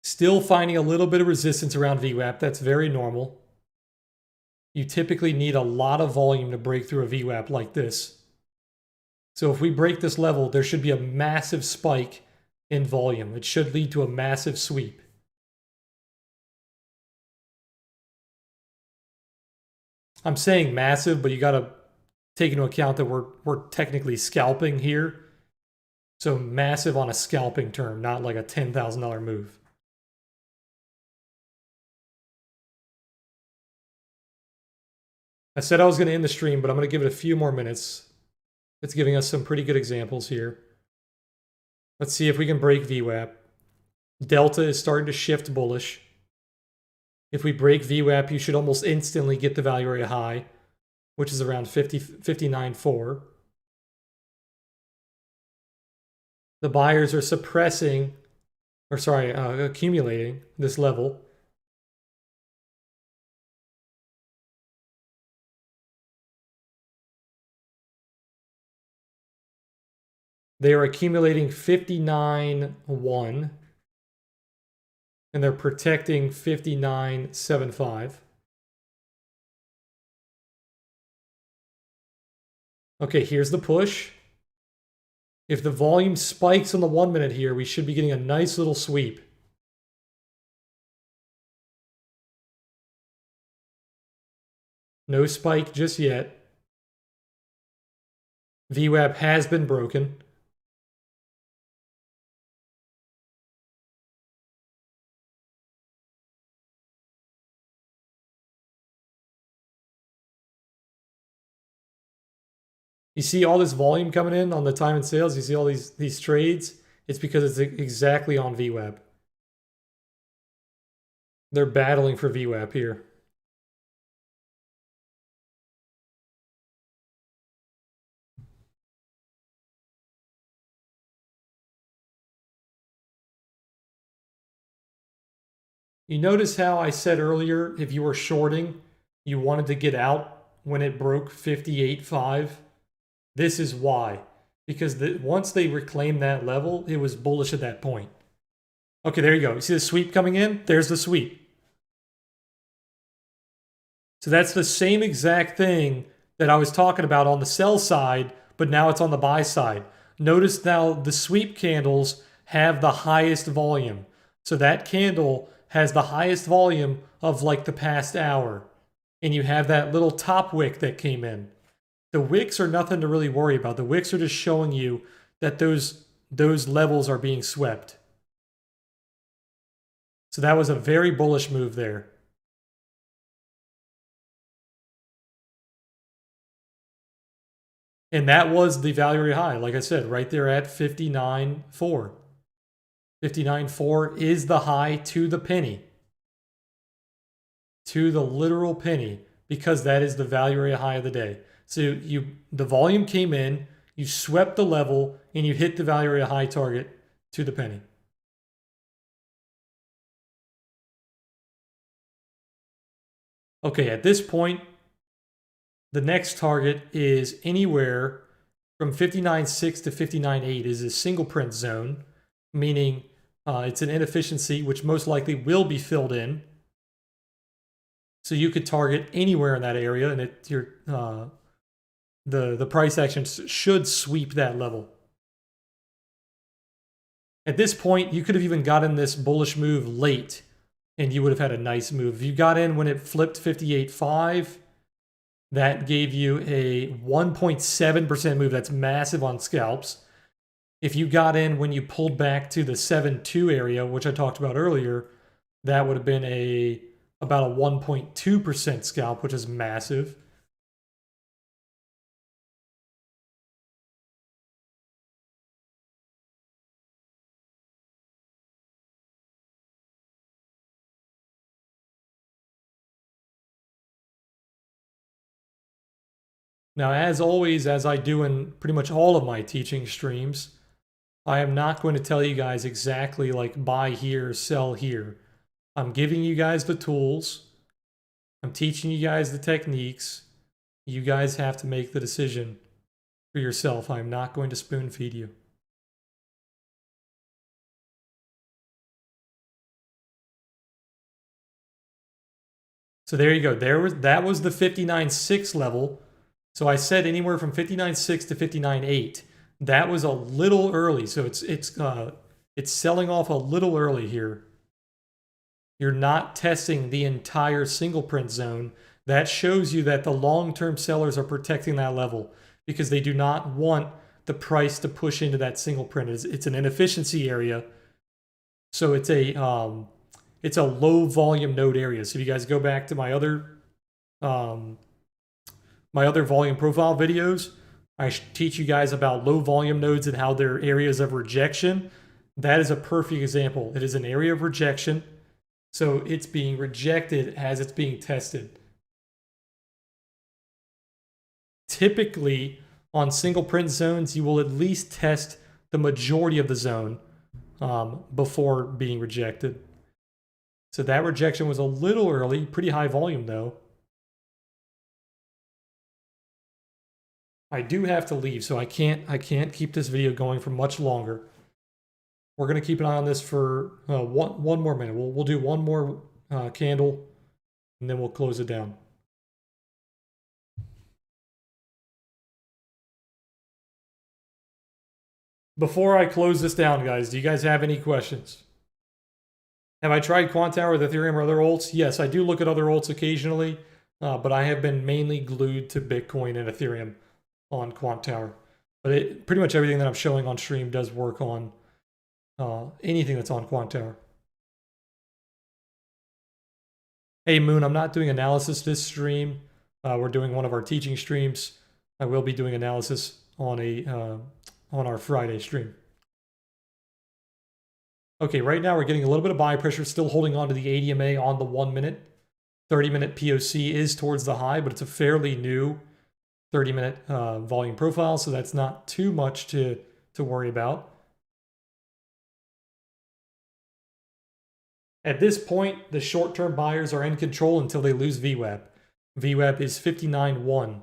Still finding a little bit of resistance around VWAP. That's very normal. You typically need a lot of volume to break through a VWAP like this. So if we break this level, there should be a massive spike in volume. It should lead to a massive sweep. I'm saying massive, but you got to take into account that we're technically scalping here. So massive on a scalping term, not like a $10,000 move. I said I was going to end the stream, but I'm going to give it a few more minutes. It's giving us some pretty good examples here. Let's see if we can break VWAP. Delta is starting to shift bullish. If we break VWAP, you should almost instantly get the value area high, which is around 59.4. The buyers are suppressing, or sorry, accumulating this level. They are accumulating 59.1, and they're protecting 59.75. Okay, here's the push. If the volume spikes on the 1 minute here, we should be getting a nice little sweep. No spike just yet. VWAP has been broken. You see all this volume coming in on the time and sales. You see all these trades. It's because it's exactly on VWAP. They're battling for VWAP here. You notice how I said earlier, if you were shorting, you wanted to get out when it broke 58.5? This is why. Because once they reclaimed that level, it was bullish at that point. Okay, there you go. You see the sweep coming in? There's the sweep. So that's the same exact thing that I was talking about on the sell side, but now it's on the buy side. Notice now the sweep candles have the highest volume. So that candle has the highest volume of like the past hour. And you have that little top wick that came in. The wicks are nothing to really worry about. The wicks are just showing you that those levels are being swept. So that was a very bullish move there. And that was the value area high, like I said, right there at 59.4. 59.4 is the high to the penny. To the literal penny, because that is the value area high of the day. So the volume came in, you swept the level, and you hit the value area high target to the penny. Okay, at this point, The next target is anywhere from 59.6 to 59.8 is a single print zone, meaning it's an inefficiency which most likely will be filled in. So you could target anywhere in that area, and the price action should sweep that level. At this point, you could have even gotten this bullish move late, and you would have had a nice move. If you got in when it flipped 58.5, that gave you a 1.7% move. That's massive on scalps. If you got in when you pulled back to the 7.2 area, which I talked about earlier, that would have been about a 1.2% scalp, which is massive. Now, as always, as I do in pretty much all of my teaching streams, I am not going to tell you guys exactly like buy here, sell here. I'm giving you guys the tools. I'm teaching you guys the techniques. You guys have to make the decision for yourself. I'm not going to spoon feed you. So there you go. That was the 59.6 level. So I said anywhere from 59.6 to 59.8. That was a little early. So it's selling off a little early here. You're not testing the entire single print zone. That shows you that the long-term sellers are protecting that level because they do not want the price to push into that single print. It's an inefficiency area. So it's a low volume node area. So if you guys go back to my other volume profile videos, I teach you guys about low volume nodes and how they're areas of rejection. That is a perfect example. It is an area of rejection. So it's being rejected as it's being tested. Typically, on single print zones, you will at least test the majority of the zone before being rejected. So that rejection was a little early, pretty high volume though. I do have to leave, so I can't keep this video going for much longer. We're gonna keep an eye on this for one more minute. We'll do one more candle, and then we'll close it down. Before I close this down, guys, do you guys have any questions? Have I tried QuanTower with Ethereum or other alts? Yes, I do look at other alts occasionally, but I have been mainly glued to Bitcoin and Ethereum on QuanTower. But pretty much everything that I'm showing on stream does work on anything that's on QuanTower. Hey Moon, I'm not doing analysis this stream. We're doing one of our teaching streams. I will be doing analysis on our Friday stream. Okay, right now we're getting a little bit of buy pressure, still holding on to the ADMA on the 1 minute. 30-minute POC is towards the high, but it's a fairly new 30-minute volume profile, so that's not too much to worry about. At this point, the short-term buyers are in control until they lose VWAP. VWAP is 59.1.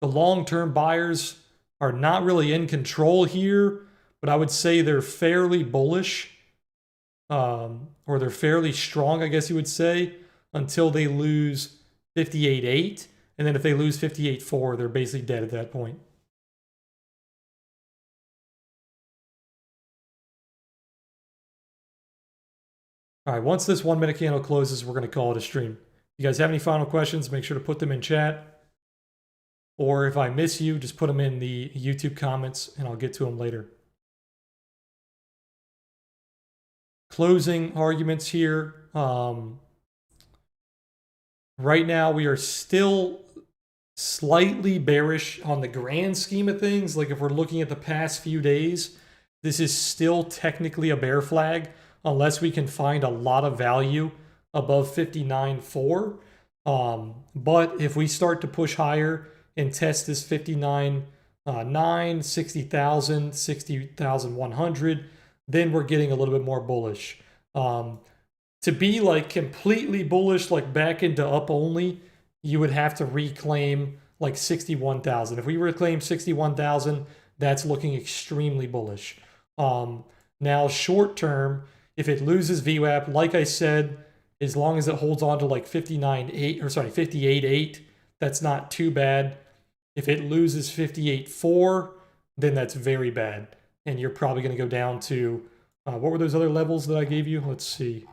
The long-term buyers are not really in control here, but I would say they're fairly bullish, or they're fairly strong, I guess you would say, until they lose 58.8. And then if they lose 58.4, they're basically dead at that point. All right, once this 1 minute candle closes, we're going to call it a stream. If you guys have any final questions, make sure to put them in chat. Or if I miss you, just put them in the YouTube comments and I'll get to them later. Closing arguments here. Right now, we are still slightly bearish on the grand scheme of things. Like if we're looking at the past few days, this is still technically a bear flag unless we can find a lot of value above 59.4. But if we start to push higher and test this 59.9, 60,000, 60,100, then we're getting a little bit more bullish. To be like completely bullish, like back into up only, you would have to reclaim like 61,000. If we reclaim 61,000, that's looking extremely bullish. Now short term, if it loses VWAP, like I said, as long as it holds on to like 59.8 or sorry 58.8, that's not too bad. If it loses 58.4, then that's very bad, and you're probably going to go down to what were those other levels that I gave you? Let's see.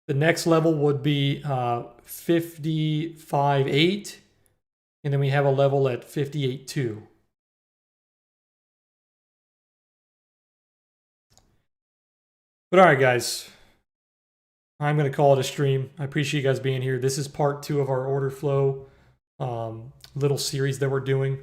The next level would be 55.8, and then we have a level at 58.2. But all right, guys, I'm going to call it a stream. I appreciate you guys being here. This is part 2 of our order flow little series that we're doing.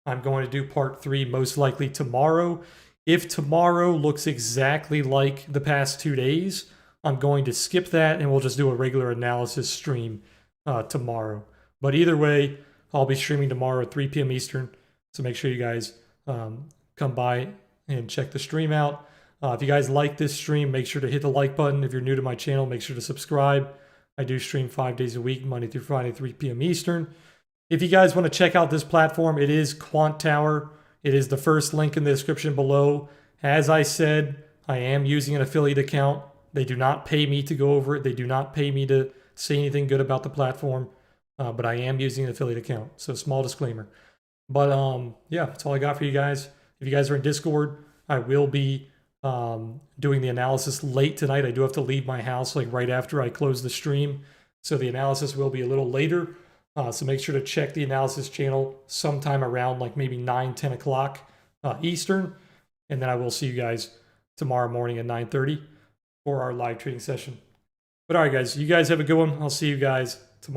I'm going to do part 3 most likely tomorrow. If tomorrow looks exactly like the past 2 days, I'm going to skip that and we'll just do a regular analysis stream tomorrow. But either way, I'll be streaming tomorrow at 3 p.m. Eastern. So make sure you guys come by and check the stream out. If you guys like this stream, make sure to hit the like button. If you're new to my channel, make sure to subscribe. I do stream 5 days a week, Monday through Friday, 3 p.m. Eastern. If you guys want to check out this platform, it is QuanTower. It is the first link in the description below. As I said, I am using an affiliate account. They do not pay me to go over it. They do not pay me to say anything good about the platform, but I am using an affiliate account. So small disclaimer. But yeah, that's all I got for you guys. If you guys are in Discord, I will be doing the analysis late tonight. I do have to leave my house like right after I close the stream. So the analysis will be a little later. So make sure to check the analysis channel sometime around like maybe 9, 10 o'clock Eastern. And then I will see you guys tomorrow morning at 9:30 for our live trading session. But all right, guys, you guys have a good one. I'll see you guys tomorrow.